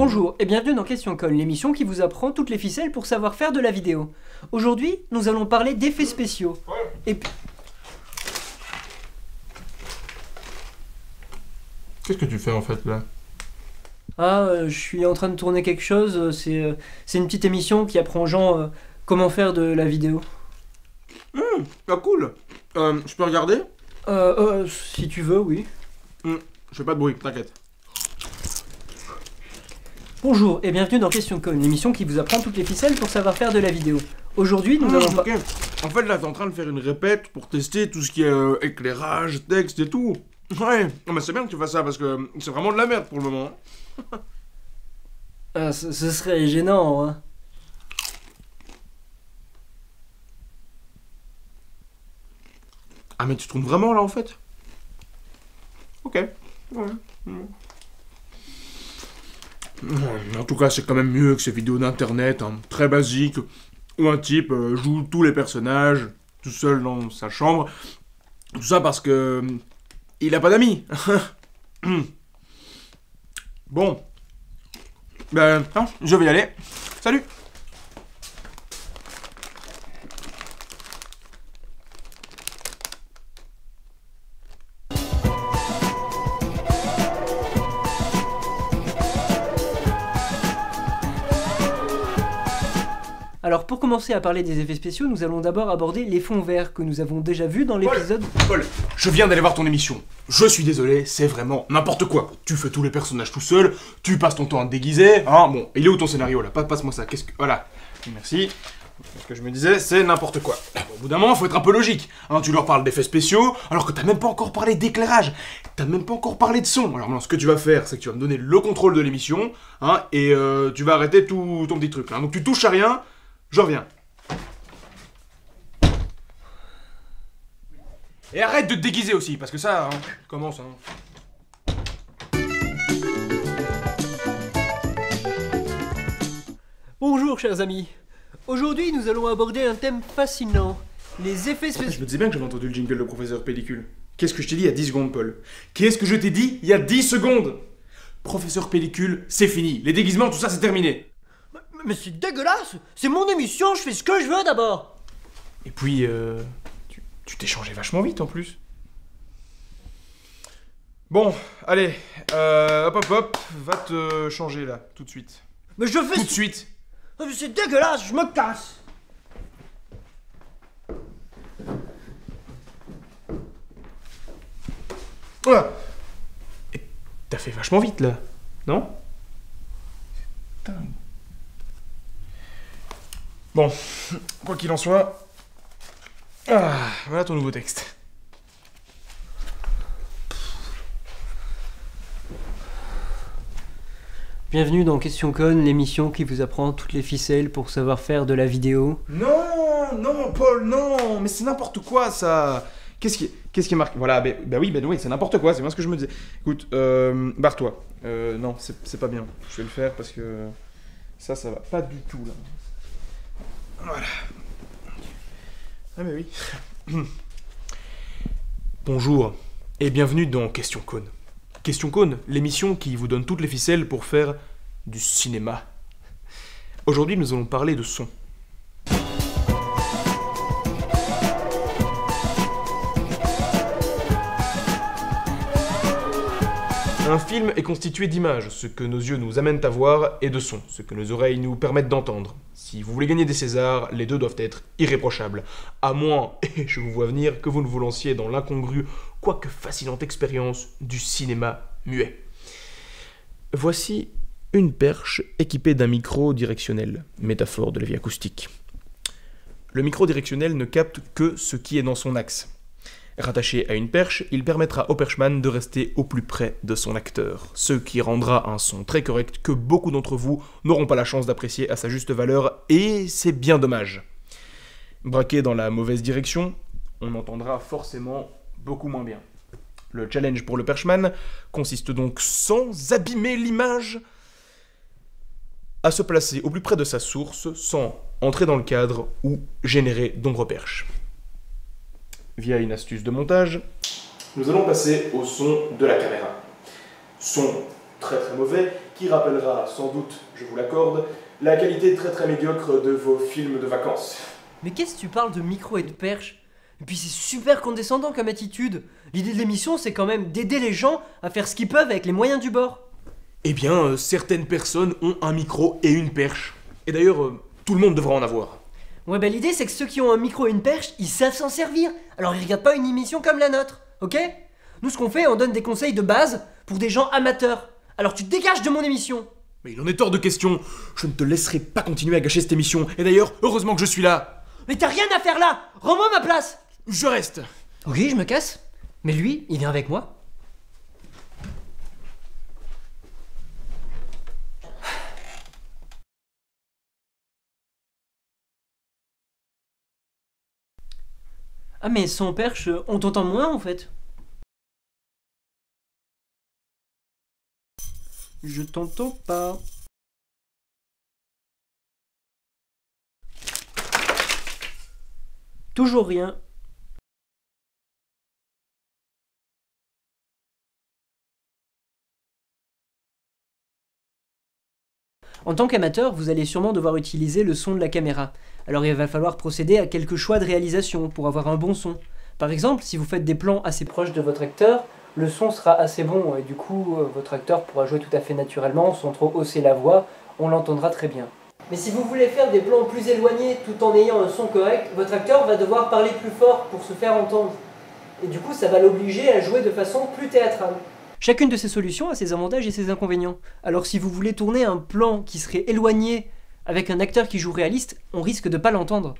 Bonjour et bienvenue dans Question Con, l'émission qui vous apprend toutes les ficelles pour savoir faire de la vidéo. Aujourd'hui, nous allons parler d'effets spéciaux. Et puis... Qu'est-ce que tu fais en fait là? je suis en train de tourner quelque chose, c'est une petite émission qui apprend aux gens comment faire de la vidéo. Ah cool. Je peux regarder? Si tu veux, oui. Je fais pas de bruit, t'inquiète. Bonjour et bienvenue dans Question Con, l'émission qui vous apprend toutes les ficelles pour savoir faire de la vidéo. Aujourd'hui, nous allons... Ok. En fait là t'es en train de faire une répète pour tester tout ce qui est éclairage, texte et tout. Ouais, non, mais c'est bien que tu fasses ça parce que c'est vraiment de la merde pour le moment. Ce serait gênant, hein. Ah mais tu tournes vraiment là en fait? Ok. Ouais. En tout cas c'est quand même mieux que ces vidéos d'internet, hein, très basiques, où un type joue tous les personnages, tout seul dans sa chambre. Tout ça parce que... il a pas d'amis. Bon. Ben, je vais y aller. Salut. Alors pour commencer à parler des effets spéciaux, nous allons d'abord aborder les fonds verts que nous avons déjà vus dans l'épisode... Paul, je viens d'aller voir ton émission. Je suis désolé, c'est vraiment n'importe quoi. Tu fais tous les personnages tout seul, tu passes ton temps à te déguiser, hein. Bon, il est où ton scénario là? Passe-moi ça, qu'est-ce que... Voilà. Merci. Ce que je me disais, c'est n'importe quoi. Au bout d'un moment, faut être un peu logique. Hein, tu leur parles d'effets spéciaux, alors que t'as même pas encore parlé d'éclairage. T'as même pas encore parlé de son. Alors maintenant, ce que tu vas faire, c'est que tu vas me donner le contrôle de l'émission, hein, et tu vas arrêter tout ton petit truc là. Donc tu touches à rien, je reviens. Et arrête de te déguiser aussi, parce que ça, hein, commence, hein. Bonjour chers amis. Aujourd'hui nous allons aborder un thème fascinant, les effets Je spéciaux... me disais bien que j'avais entendu le jingle de Professeur Pellicule. Qu'est-ce que je t'ai dit il y a 10 secondes, Paul? Qu'est-ce que je t'ai dit il y a 10 secondes? Professeur Pellicule, c'est fini. Les déguisements, tout ça, c'est terminé. Mais c'est dégueulasse! C'est mon émission, je fais ce que je veux d'abord! Et puis, tu t'es changé vachement vite en plus. Bon, allez, hop, va te changer là, tout de suite. Mais je fais... Tout de suite. Mais c'est dégueulasse, je me casse! Voilà. Et t'as fait vachement vite là, non? C'est dingue. Bon, quoi qu'il en soit, voilà ton nouveau texte. Bienvenue dans Question Con, l'émission qui vous apprend toutes les ficelles pour savoir faire de la vidéo. Non, Paul, non, mais c'est n'importe quoi ça. Qu'est-ce qui est marqué? Voilà, bah oui, c'est n'importe quoi, c'est bien ce que je me disais. Écoute, barre-toi. Non, c'est pas bien. Je vais le faire parce que ça va pas du tout là. Voilà. Ah mais oui. Bonjour et bienvenue dans Question Con. Question Con, l'émission qui vous donne toutes les ficelles pour faire du cinéma. Aujourd'hui, nous allons parler de son. Un film est constitué d'images, ce que nos yeux nous amènent à voir, et de sons, ce que nos oreilles nous permettent d'entendre. Si vous voulez gagner des Césars, les deux doivent être irréprochables. À moins, et je vous vois venir, que vous ne vous lanciez dans l'incongrue, quoique fascinante expérience du cinéma muet. Voici une perche équipée d'un micro directionnel, métaphore de la vie acoustique. Le micro directionnel ne capte que ce qui est dans son axe. Rattaché à une perche, il permettra au perchman de rester au plus près de son acteur, ce qui rendra un son très correct que beaucoup d'entre vous n'auront pas la chance d'apprécier à sa juste valeur, et c'est bien dommage. Braqué dans la mauvaise direction, on entendra forcément beaucoup moins bien. Le challenge pour le perchman consiste donc, sans abîmer l'image, à se placer au plus près de sa source sans entrer dans le cadre ou générer d'ombre perche. Via une astuce de montage, nous allons passer au son de la caméra. Son très très mauvais, qui rappellera sans doute, je vous l'accorde, la qualité très médiocre de vos films de vacances. Mais qu'est-ce que tu parles de micro et de perche? Et puis c'est super condescendant comme attitude. L'idée de l'émission, c'est quand même d'aider les gens à faire ce qu'ils peuvent avec les moyens du bord. Eh bien, certaines personnes ont un micro et une perche. Et d'ailleurs, tout le monde devra en avoir. Ouais, bah l'idée, c'est que ceux qui ont un micro et une perche, ils savent s'en servir. Alors ils regardent pas une émission comme la nôtre, ok? Nous, ce qu'on fait, on donne des conseils de base pour des gens amateurs. Alors tu te dégages de mon émission. Mais il en est hors de question. Je ne te laisserai pas continuer à gâcher cette émission. Et d'ailleurs, heureusement que je suis là. Mais t'as rien à faire là. Rends-moi ma place. Je reste. Ok, je me casse. Mais lui, il vient avec moi. Ah mais sans perche, on t'entend moins en fait. Je t'entends pas. Toujours rien. En tant qu'amateur, vous allez sûrement devoir utiliser le son de la caméra. Alors il va falloir procéder à quelques choix de réalisation pour avoir un bon son. Par exemple, si vous faites des plans assez proches de votre acteur, le son sera assez bon et du coup votre acteur pourra jouer tout à fait naturellement sans trop hausser la voix, on l'entendra très bien. Mais si vous voulez faire des plans plus éloignés tout en ayant un son correct, votre acteur va devoir parler plus fort pour se faire entendre. Et du coup ça va l'obliger à jouer de façon plus théâtrale. Chacune de ces solutions a ses avantages et ses inconvénients. Alors si vous voulez tourner un plan qui serait éloigné avec un acteur qui joue réaliste, on risque de pas l'entendre.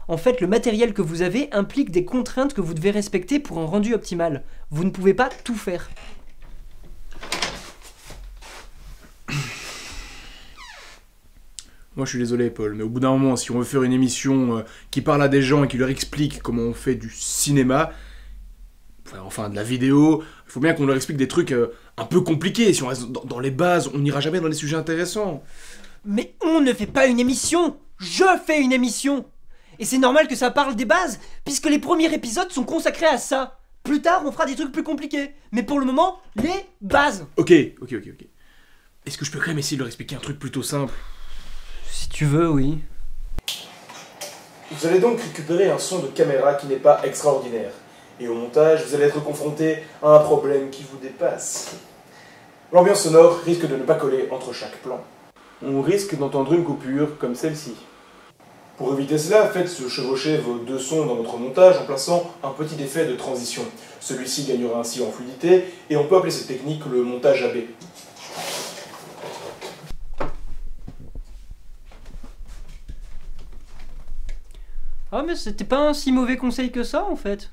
En fait, le matériel que vous avez implique des contraintes que vous devez respecter pour un rendu optimal. Vous ne pouvez pas tout faire. Moi je suis désolé Paul, mais au bout d'un moment, si on veut faire une émission qui parle à des gens et qui leur explique comment on fait du cinéma, enfin de la vidéo, il faut bien qu'on leur explique des trucs un peu compliqués. Si on reste dans les bases, on n'ira jamais dans les sujets intéressants. Mais on ne fait pas une émission! Je fais une émission! Et c'est normal que ça parle des bases, puisque les premiers épisodes sont consacrés à ça. Plus tard, on fera des trucs plus compliqués. Mais pour le moment, les bases! Ok. Est-ce que je peux quand même essayer de leur expliquer un truc plutôt simple? Si tu veux, oui. Vous allez donc récupérer un son de caméra qui n'est pas extraordinaire. Et au montage, vous allez être confronté à un problème qui vous dépasse. L'ambiance sonore risque de ne pas coller entre chaque plan. On risque d'entendre une coupure comme celle-ci. Pour éviter cela, faites se chevaucher vos deux sons dans votre montage en plaçant un petit effet de transition. Celui-ci gagnera ainsi en fluidité, et on peut appeler cette technique le montage AB. Ah mais c'était pas un si mauvais conseil que ça en fait.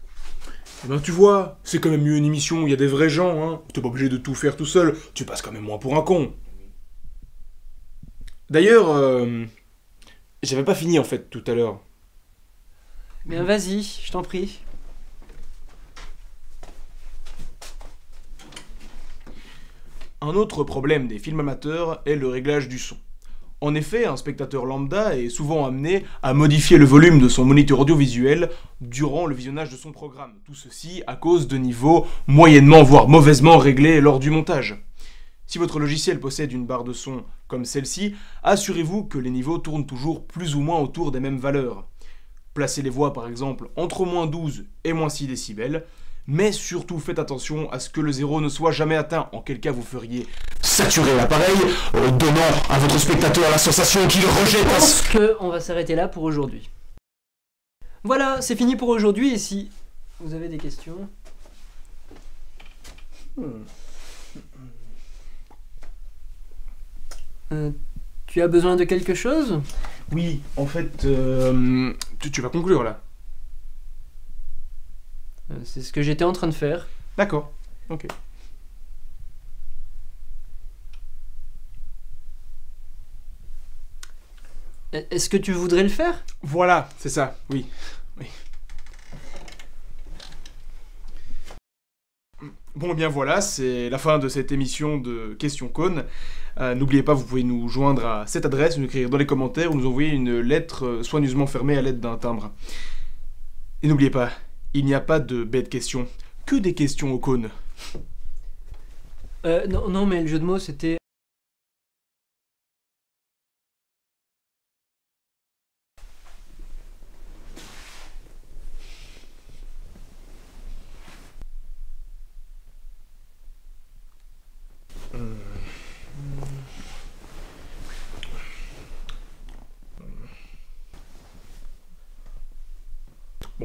Eh ben tu vois, c'est quand même mieux une émission où il y a des vrais gens, hein. T'es pas obligé de tout faire tout seul, tu passes quand même moins pour un con. D'ailleurs, j'avais pas fini en fait tout à l'heure. Bien vas-y, je t'en prie. Un autre problème des films amateurs est le réglage du son. En effet, un spectateur lambda est souvent amené à modifier le volume de son moniteur audiovisuel durant le visionnage de son programme. Tout ceci à cause de niveaux moyennement voire mauvaisement réglés lors du montage. Si votre logiciel possède une barre de son comme celle-ci, assurez-vous que les niveaux tournent toujours plus ou moins autour des mêmes valeurs. Placez les voix par exemple entre -12 et -6 décibels, mais surtout faites attention à ce que le zéro ne soit jamais atteint, en quel cas vous feriez saturer l'appareil, donnant à votre spectateur la sensation qu'il rejette Je pense qu'on va s'arrêter là pour aujourd'hui. Voilà, c'est fini pour aujourd'hui et si vous avez des questions... tu as besoin de quelque chose? Oui, en fait, tu vas conclure là. C'est ce que j'étais en train de faire. D'accord, ok. Est-ce que tu voudrais le faire? Voilà, c'est ça, oui. Bon, eh bien voilà, c'est la fin de cette émission de Questions Cônes. N'oubliez pas, vous pouvez nous joindre à cette adresse, nous écrire dans les commentaires ou nous envoyer une lettre soigneusement fermée à l'aide d'un timbre. Et n'oubliez pas, il n'y a pas de bêtes questions, que des questions aux cônes. Non, mais le jeu de mots c'était...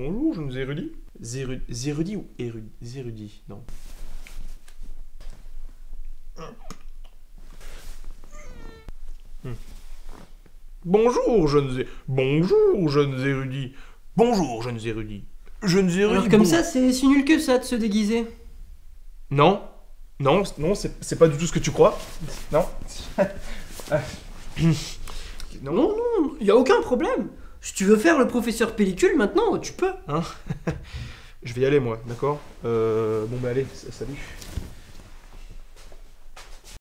Bonjour, jeunes érudits. Zérudits ou érudits? Zérudits, non. Bonjour, Bonjour, jeunes érudits. Bonjour, jeunes érudits. Jeunes érudits. Alors comme ça, c'est si nul que ça de se déguiser. Non. Non, c'est pas du tout ce que tu crois. Non. Non, non, y a aucun problème. Si tu veux faire le professeur pellicule maintenant, tu peux. Hein. Je vais y aller, moi, d'accord. Bon, bah allez, salut.